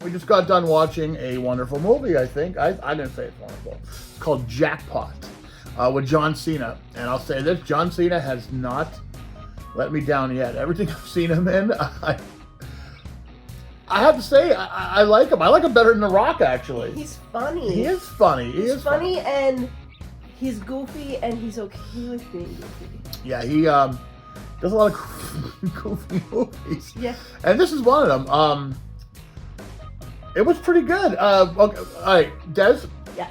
We just got done watching a wonderful movie, I think. I didn't say it's wonderful. It's called Jackpot with John Cena. And I'll say this, John Cena has not let me down yet. Everything I've seen him in, I have to say, I like him. I like him better than The Rock, actually. He's funny. He is funny. He's funny, and he's goofy, and he's okay with being goofy. Yeah, he does a lot of goofy movies. Yeah. And this is one of them. It was pretty good. Okay, all right, Des. Yeah.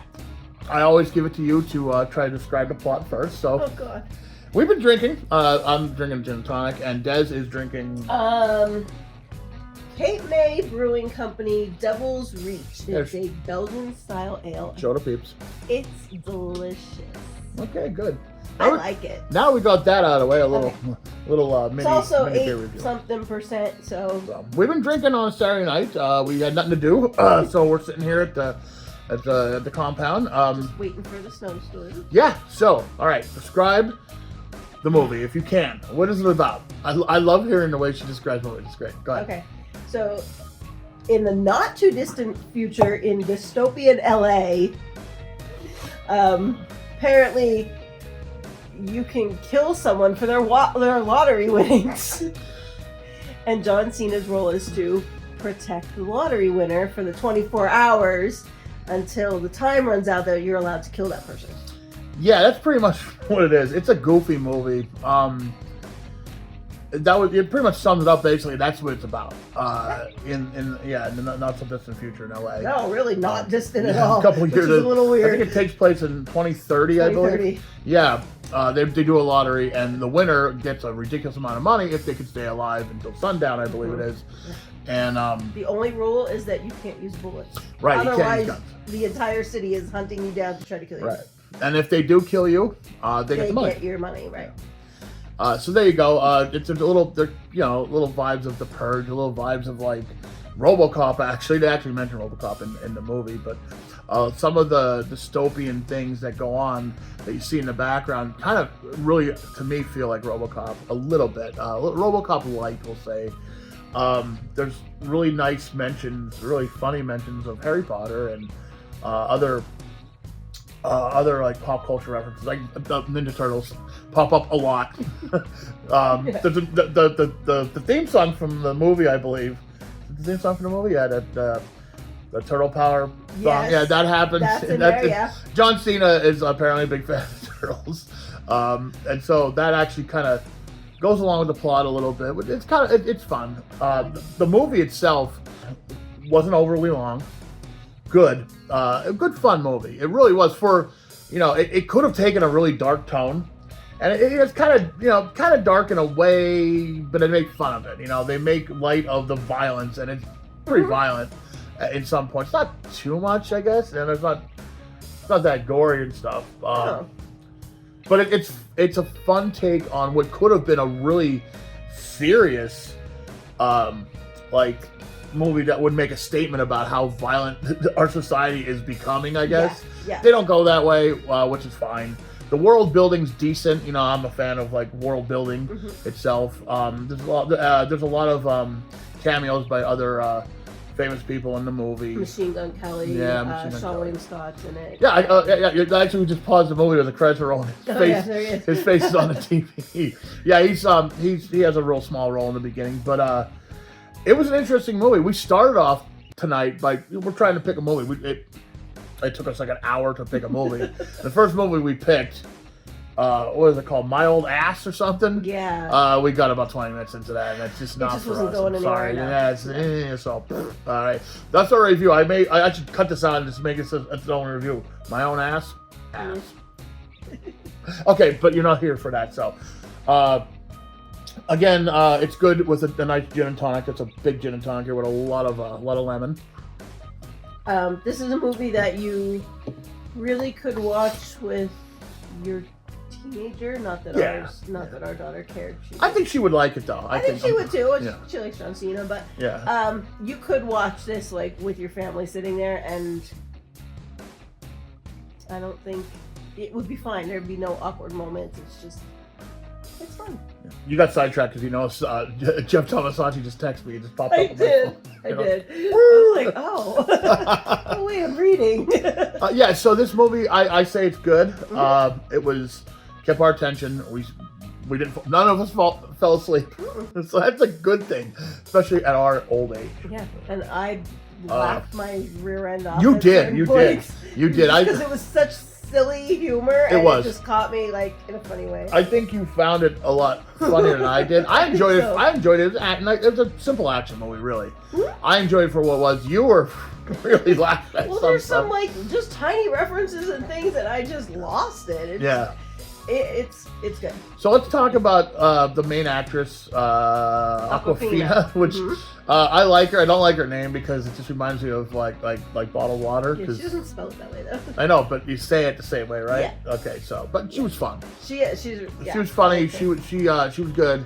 I always give it to you to try to describe the plot first. So. Oh God. We've been drinking. I'm drinking gin and tonic, and Des is drinking. Cape May Brewing Company Devil's Reach. It's a Belgian-style ale. Show the peeps. It's delicious. Okay, good. I like it. Now we got that out of the way. A little mini. It's also mini 8-something%. So we've been drinking on a Saturday night. We had nothing to do, so we're sitting here at the compound. Just waiting for the snowstorm. Yeah. So, all right, describe the movie if you can. What is it about? I love hearing the way she describes the movie. It's great. Go ahead. Okay. So, in the not too distant future, in dystopian LA, apparently you can kill someone for their lottery winnings. And John Cena's role is to protect the lottery winner for the 24 hours until the time runs out that you're allowed to kill that person. Yeah, that's pretty much what it is. It's a goofy movie. It pretty much sums it up. Basically, that's what it's about. In the not so distant future in LA. No, really not distant at all. A couple of years. Which is a little weird. I think it takes place in 2030, I believe. Yeah, they do a lottery, and the winner gets a ridiculous amount of money if they can stay alive until sundown, I believe it is. And the only rule is that you can't use bullets. Right. Otherwise, you can't use guns. The entire city is hunting you down to try to kill you. Right. And if they do kill you, they get the money. They get your money, right? So there you go. It's a little, little vibes of The Purge, a little vibes of like RoboCop. Actually, they actually mention RoboCop in the movie, but some of the dystopian things that go on that you see in the background kind of really, to me, feel like RoboCop a little bit. RoboCop light, we'll say. There's really nice mentions, really funny mentions of Harry Potter and other like pop culture references, like the Ninja Turtles pop up a lot. The theme song from the movie, I believe. The theme song from the movie, yeah, the Turtle Power song, yes, yeah, that happens. That's in there, yeah. John Cena is apparently a big fan of the Turtles, and so that actually kind of goes along with the plot a little bit. It's it's fun. The movie itself wasn't overly long. Good, a good fun movie. It really was. For it could have taken a really dark tone, and it's kind of dark in a way, but they make fun of it. They make light of the violence, and it's pretty violent in some points. Not too much, I guess, and it's not that gory and stuff. But it's a fun take on what could have been a really serious, movie that would make a statement about how violent our society is becoming, I guess. Yeah. They don't go that way, which is fine. The world building's decent. I'm a fan of like world building itself. There's a lot of cameos by other famous people in the movie. Machine Gun Kelly, Sean William Scott's in it. Yeah, actually, we just paused the movie with the credits are rolling. His face is on the TV. Yeah, he has a real small role in the beginning, but it was an interesting movie. We started off tonight we're trying to pick a movie. It took us like an hour to pick a movie. The first movie we picked, what was it called? My Old Ass or something? Yeah. We got about 20 minutes into that, and that's just not for us. I'm sorry. Yeah, so all right. That's our review. I should cut this out and just make it its own review. My Own Ass? Ass. Okay, but you're not here for that, so. Again, it's good with a nice gin and tonic. It's a big gin and tonic here with a lot of lemon. This is a movie that you really could watch with your teenager. Not that our daughter cared. I think she would like it though. I think she would too. Yeah. She likes John Cena, but yeah. You could watch this like with your family sitting there, and I don't think it would be fine. There'd be no awkward moments. It's just It's fun. You got sidetracked because Jeff Tomasachi just texted me. It just popped up. I did. I was like, oh wait, I'm reading. Yeah. So this movie, I say it's good. It kept our attention. We didn't. None of us fell asleep. So that's a good thing, especially at our old age. Yeah, and I laughed my rear end off. You did. Because it was such silly humor, and it just caught me like in a funny way. I think you found it a lot funnier than I did. I enjoyed it. I enjoyed it. It was a simple action movie, really. I enjoyed it for what it was. You were really laughing at there's stuff. some like just tiny references and things that I just lost it. It's good. So let's talk about the main actress, Awkwafina, which I like her. I don't like her name because it just reminds me of like bottled water. Yeah, she doesn't spell it that way though. I know, but you say it the same way, right? Yeah. Okay, but she was fun. She was funny. She was good.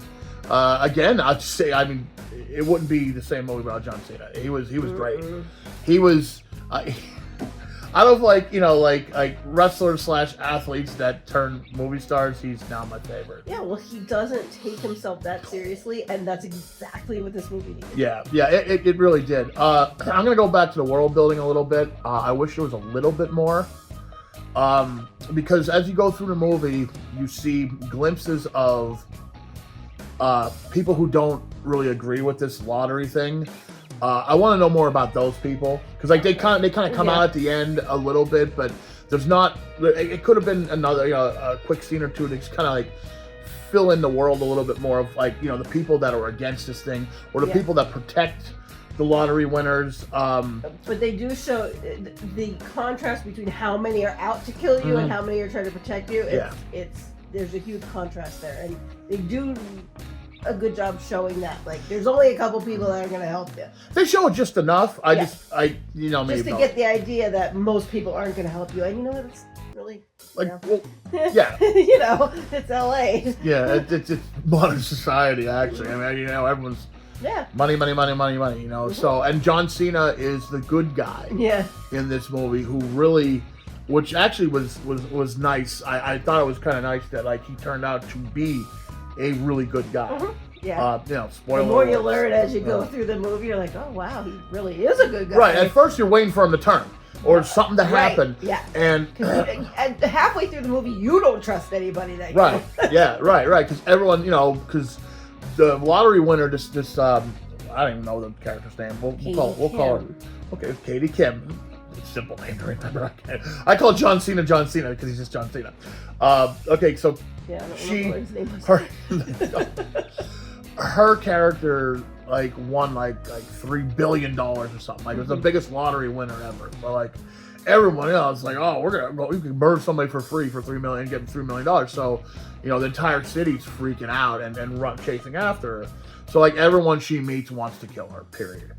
Again, I'll just say, I mean, it wouldn't be the same movie without John Cena. He was great. He was. I don't like wrestlers / athletes that turn movie stars. He's now my favorite. Yeah, well, he doesn't take himself that seriously, and that's exactly what this movie needed. Yeah, it really did. I'm gonna go back to the world building a little bit. I wish there was a little bit more, because as you go through the movie, you see glimpses of people who don't really agree with this lottery thing. I want to know more about those people because they kind of come out at the end a little bit, but there's not. It could have been another a quick scene or two to just kind of like fill in the world a little bit more of the people that are against this thing or the people that protect the lottery winners. But they do show the contrast between how many are out to kill you and how many are trying to protect you. There's a huge contrast there, and they do a good job showing that. Like, there's only a couple people that are going to help you. They show it just enough. Maybe just to get the idea that most people aren't going to help you. And you know what? It's really it's LA. Yeah, it's modern society actually. I mean, everyone's money. So, and John Cena is the good guy. In this movie, who really, which actually was nice. I thought it was kind of nice that he turned out to be a really good guy. Spoiler. The more you learn as you go through the movie, you're like, oh wow, he really is a good guy. Right. At first, you're waiting for him to turn or something to happen. Yeah. And halfway through the movie, you don't trust anybody that. Right. Yeah. Right. Because everyone, because the lottery winner, I don't even know the character's name. We'll call her. Okay, it's Katie Kim. Simple name to remember. I call John Cena because he's just John Cena. Okay, so her character won $3 billion or something. It was the biggest lottery winner ever. So everyone else we can murder somebody for free for $3 million and get them $3 million. So the entire city's freaking out and chasing after her. So everyone she meets wants to kill her. Period.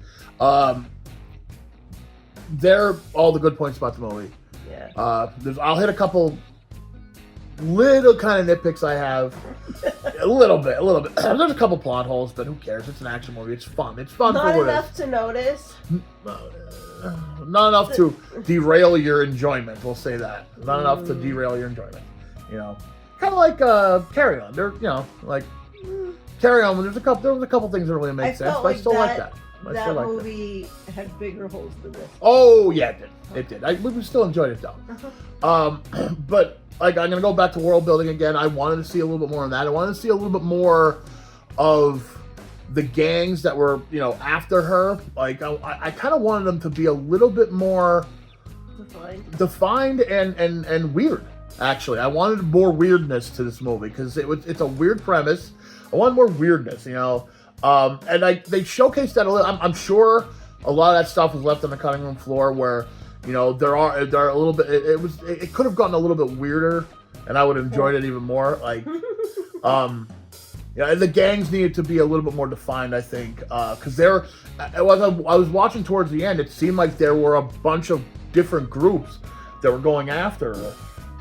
They're all the good points about the movie. Yeah. I'll hit a couple little kind of nitpicks I have. a little bit. There's a couple plot holes, but who cares? It's an action movie. It's fun. It's fun. Not enough to notice. Not enough to derail your enjoyment. We'll say that. Not enough to derail your enjoyment. Kind of like Carry On. They're Carry On. There was a couple things that really make sense, but I still like that. That movie had bigger holes than this. Oh yeah, it did. We still enjoyed it though. But I'm gonna go back to world building again. I wanted to see a little bit more of that. I wanted to see a little bit more of the gangs that were after her. I kind of wanted them to be a little bit more defined and weird. Actually, I wanted more weirdness to this movie because it's a weird premise. I wanted more weirdness, and they showcased that a little. I'm sure a lot of that stuff was left on the cutting room floor where, there are a little bit. It could have gotten a little bit weirder, and I would have enjoyed it even more. The gangs needed to be a little bit more defined, I think, because I was watching towards the end. It seemed like there were a bunch of different groups that were going after her.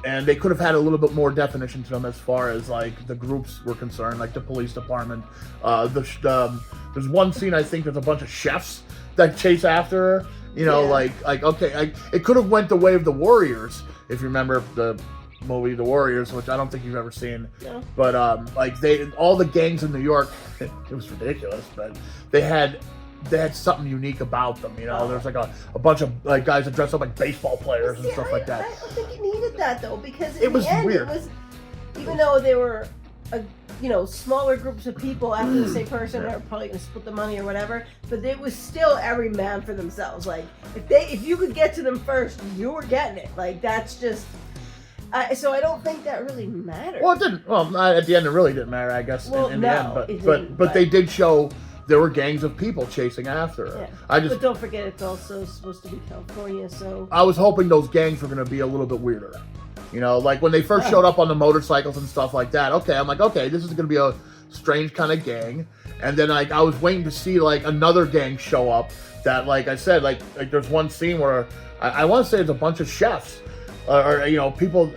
And they could have had a little bit more definition to them as far as the groups were concerned, like the police department. There's one scene I think there's a bunch of chefs that chase after her. It could have went the way of the Warriors, if you remember the movie, The Warriors, which I don't think you've ever seen. No. But like all the gangs in New York, it was ridiculous, but they had something unique about them. You know, there's like a bunch of like guys that dress up like baseball players and stuff like that. I don't think it needed that though, because it was weird. It was, even though they were, smaller groups of people after the same person, they're probably gonna split the money or whatever. But it was still every man for themselves. Like if you could get to them first, you were getting it. Like that's just. So I don't think that really mattered. Well, it didn't. Well, at the end, it really didn't matter, I guess. Well, in the end, it didn't, but they did show there were gangs of people chasing after her. Yeah. But don't forget, it's also supposed to be California, so. I was hoping those gangs were going to be a little bit weirder. You know, like when they first showed up on the motorcycles and stuff like that. Okay, I'm like, okay, this is going to be a strange kind of gang. And then like I was waiting to see like another gang show up. That, like I said, like there's one scene where I want to say it's a bunch of chefs. Or people,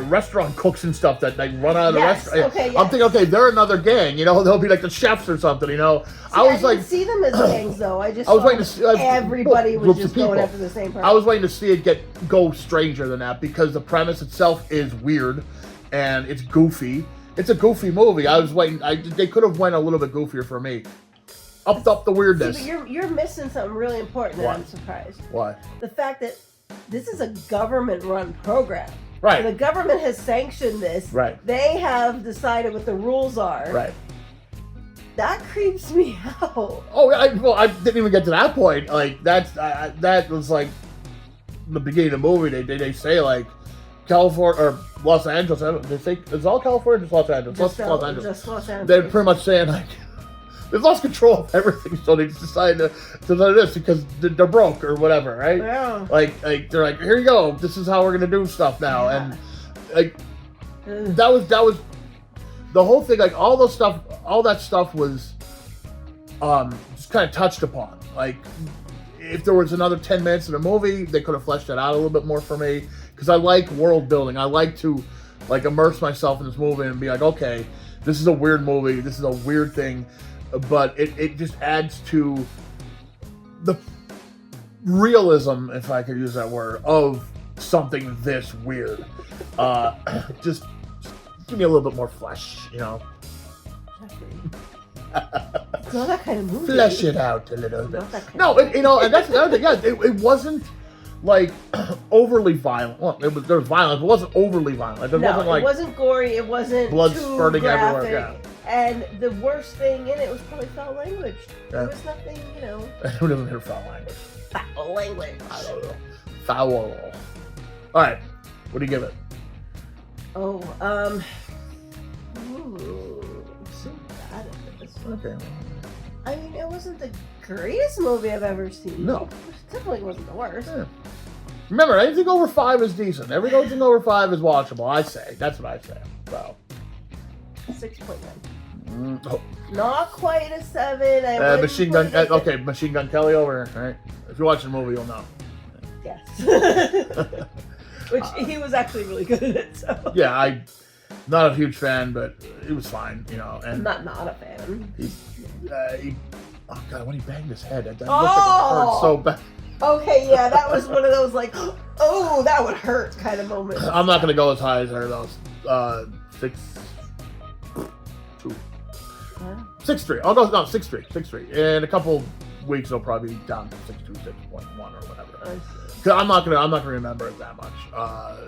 restaurant cooks and stuff that like run out of the restaurant. Okay, yes. I'm thinking, okay, they're another gang. They'll be like the chefs or something. See, I didn't see them as gangs though. I was waiting to see everybody was groups just of people. going after the same person. I was waiting to see it go stranger than that because the premise itself is weird and it's goofy. It's a goofy movie. I was waiting. They could have went a little bit goofier for me. Upped up the weirdness. See, but you're missing something really important. What? And I'm surprised. Why? The fact that this is a government-run program. Right. The government has sanctioned this. Right. They have decided what the rules are. Right. That creeps me out. Oh, I didn't even get to that point. Like that was like the beginning of the movie. They say like California or Los Angeles. They say it's all California, just Los Angeles. Just Los Angeles. Just Los Angeles. They're pretty much saying like they've lost control of everything, so they just decided to do this because they're broke or whatever, right? Yeah. Like they're like, here you go. This is how we're gonna do stuff now, and like that was the whole thing. Like all that stuff was just kind of touched upon. Like if there was another 10 minutes in the movie, they could have fleshed that out a little bit more for me because I like world building. I like to like immerse myself in this movie and be like, okay, this is a weird movie. This is a weird thing. But it just adds to the realism, if I could use that word, of something this weird. Just give me a little bit more flesh, It's not that kind of movie. Flesh it out a little bit. Not that kind No, and that's the other thing. Yeah, it wasn't like overly violent. Well, there was violence, but it wasn't overly violent. It wasn't gory. It wasn't blood too spurting graphic. everywhere. Yeah. And the worst thing in it was probably foul language. Yeah. There was nothing, Who doesn't hear foul language? foul language. I don't know. Foul. All right. What do you give it? Oh, I'm so bad at this. Okay. I mean, it wasn't the greatest movie I've ever seen. No. It definitely wasn't the worst. Yeah. Remember, anything over 5 is decent. Everything over 5 is watchable, I say. That's what I say. So. 6.9. Oh. Not quite a 7. Machine Gun. Okay, Machine Gun Kelly over here. All right. If you watch the movie, you'll know. Yes. Which he was actually really good at it. So. Yeah, I'm not a huge fan, but it was fine, And I'm not a fan. Oh God, when he banged his head, that looked Oh! like it hurt so bad. Okay, yeah, that was one of those like, oh, that would hurt kind of moments. I'm not gonna go as high as her though. 6.2. 6.3. I'll go 6.3. In a couple weeks, it'll probably be down to 6.2, 6.1 or whatever. Cause I'm not gonna remember it that much.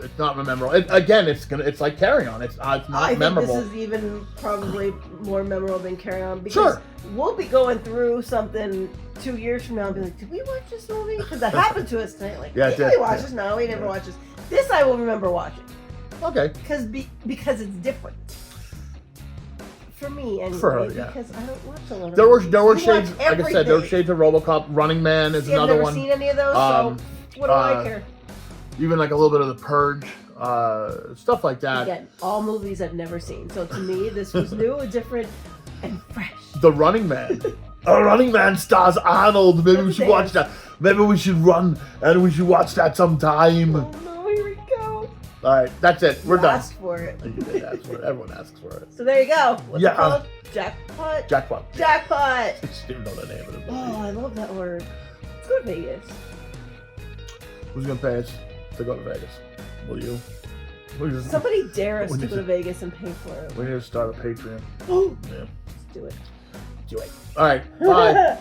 It's not memorable. It's like Carry On. It's not memorable. This is even probably more memorable than Carry On because Sure. We'll be going through something 2 years from now and be like, did we watch this movie? Because that happened to us tonight. Like, did we watch this? No, we never watched this. This I will remember watching. Okay. Because it's different. For me, anyway. For her, yeah. Because I don't watch a lot of There movies. were We shades. watch Like I said, there were shades of RoboCop. Running Man is another one. I've never seen any of those, so what do I care? Even like a little bit of The Purge, stuff like that. Again, all movies I've never seen. So to me, this was new and different and fresh. The Running Man. Running Man stars Arnold. Maybe we should watch that. Maybe we should run and we should watch that sometime. Oh no, here we go. All right, that's it. We're done. Asked for it. You did ask for it. Everyone asks for it. So there you go. What's Yeah. it called? Jackpot? Jackpot. Jackpot! I just didn't know the name of the movie. Oh, I love that word. Let's go to Vegas. Who's gonna pay us to go to Vegas? Will you? Somebody dare us we to need go to to- Vegas and pay for it. We need to start a Patreon. Oh, Yeah. do it. Do it. All right. Bye.